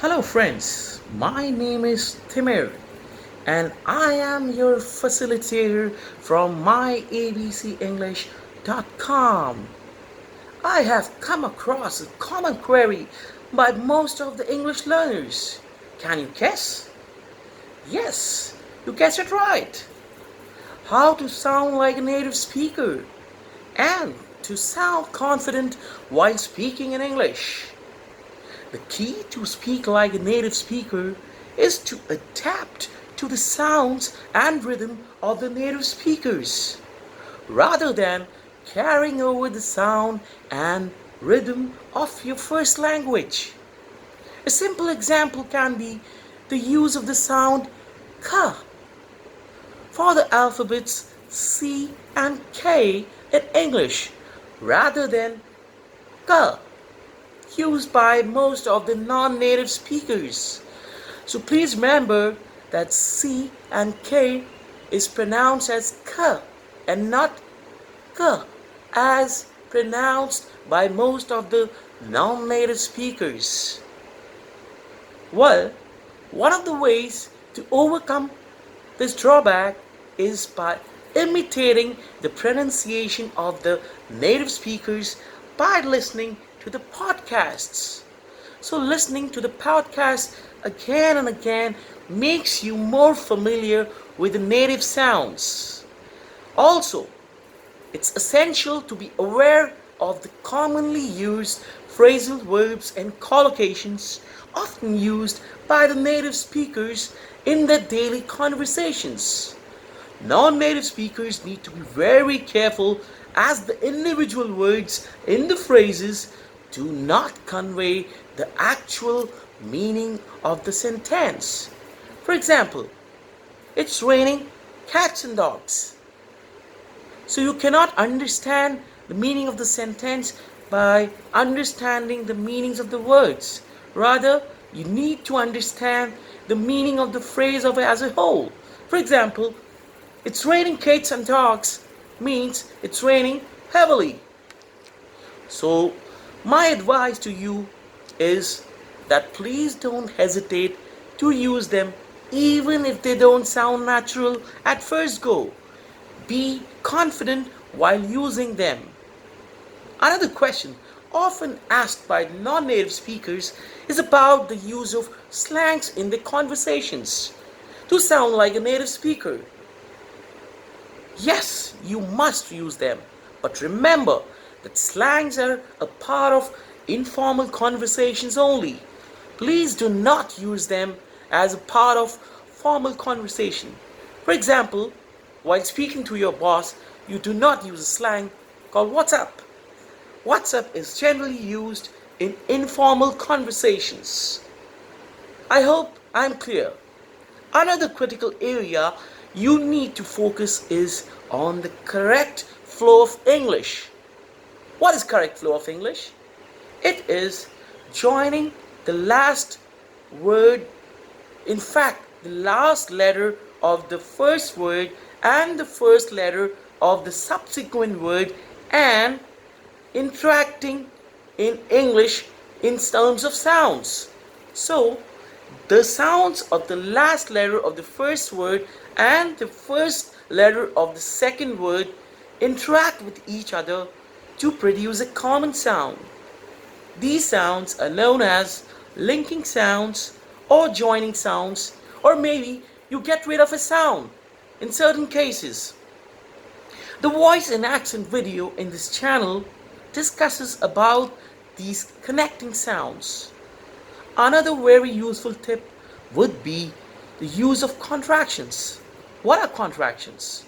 Hello, friends. My name is Timir, and I am your facilitator from myabcenglish.com. I have come across a common query by most of the English learners. Can you guess? Yes, you guessed it right. How to sound like a native speaker and to sound confident while speaking in English. The key to speak like a native speaker is to adapt to the sounds and rhythm of the native speakers rather than carrying over the sound and rhythm of your first language. A simple example can be the use of the sound k for the alphabets C and K in English rather than k used by most of the non-native speakers. So please remember that C and K is pronounced as K and not K as pronounced by most of the non-native speakers. Well, one of the ways to overcome this drawback is by imitating the pronunciation of the native speakers by listening to the podcasts. So, listening to the podcast again and again makes you more familiar with the native sounds. Also, it's essential to be aware of the commonly used phrasal verbs and collocations often used by the native speakers in their daily conversations. Non-native speakers need to be very careful as the individual words in the phrases do not convey the actual meaning of the sentence. For example, it's raining cats and dogs. So you cannot understand the meaning of the sentence by understanding the meanings of the words. Rather, you need to understand the meaning of the phrase as a whole. For example, it's raining cats and dogs means it's raining heavily. So, my advice to you is that please don't hesitate to use them even if they don't sound natural at first go. Be confident while using them. Another question often asked by non-native speakers is about the use of slangs in their conversations to sound like a native speaker. Yes, you must use them, but remember that slangs are a part of informal conversations only. Please do not use them as a part of formal conversation. For example, while speaking to your boss, you do not use a slang called "What's up?" "What's up" is generally used in informal conversations. I hope I'm clear. Another critical area you need to focus is on the correct flow of English. What is correct flow of English? It is joining the last word, in fact, the last letter of the first word and the first letter of the subsequent word and interacting in English in terms of sounds. So, the sounds of the last letter of the first word and the first letter of the second word interact with each other to produce a common sound. These sounds are known as linking sounds or joining sounds, or maybe you get rid of a sound in certain cases. The voice and accent video in this channel discusses about these connecting sounds. Another very useful tip would be the use of contractions. What are contractions?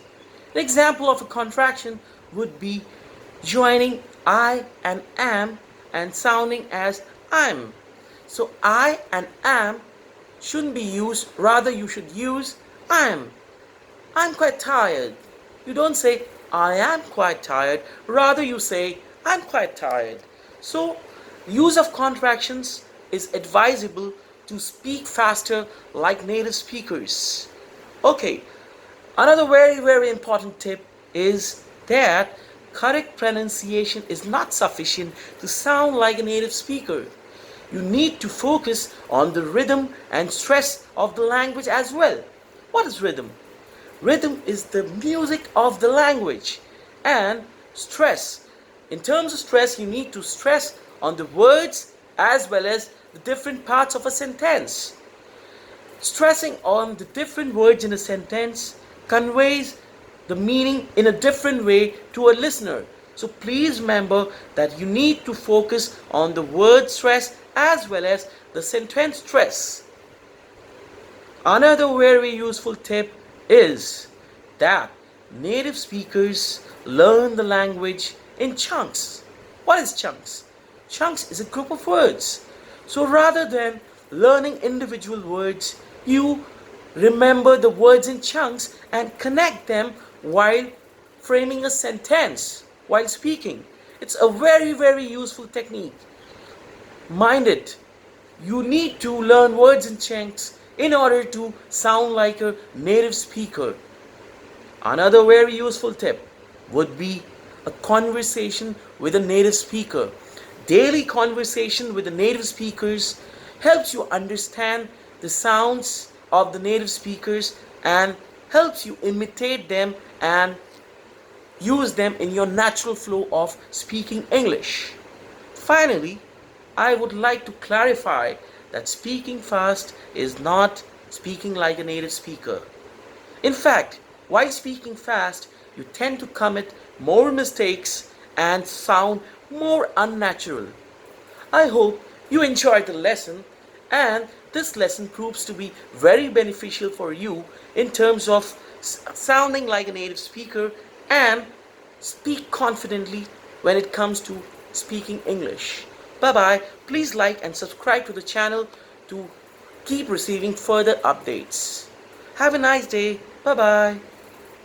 An example of a contraction would be joining I and am and sounding as I'm. So I and am shouldn't be used, rather you should use I'm. I'm quite tired. You don't say I am quite tired, rather you say I'm quite tired. So use of contractions is advisable to speak faster like native speakers. Okay, another very important tip is that correct pronunciation is not sufficient to sound like a native speaker. you need to focus on the rhythm and stress of the language as well. What is rhythm? Rhythm is the music of the language. And stress. In terms of stress, you need to stress on the words as well as the different parts of a sentence. Stressing on the different words in a sentence conveys the meaning in a different way to a listener. So please remember that you need to focus on the word stress as well as the sentence stress. Another very useful tip is that native speakers learn the language in chunks. What is chunks? Chunks is a group of words. So rather than learning individual words, you remember the words in chunks and connect them while framing a sentence, while speaking. It's a very, very useful technique. Mind it, you need to learn words in chunks in order to sound like a native speaker. Another very useful tip would be a conversation with a native speaker. Daily conversation with the native speakers helps you understand the sounds of the native speakers and helps you imitate them and use them in your natural flow of speaking English. Finally, I would like to clarify that speaking fast is not speaking like a native speaker. In fact, while speaking fast, you tend to commit more mistakes and sound more unnatural. I hope you enjoyed the lesson and this lesson proves to be very beneficial for you in terms of sounding like a native speaker and speak confidently when it comes to speaking English. Bye bye. Please like and subscribe to the channel to keep receiving further updates. Have a nice day. Bye bye.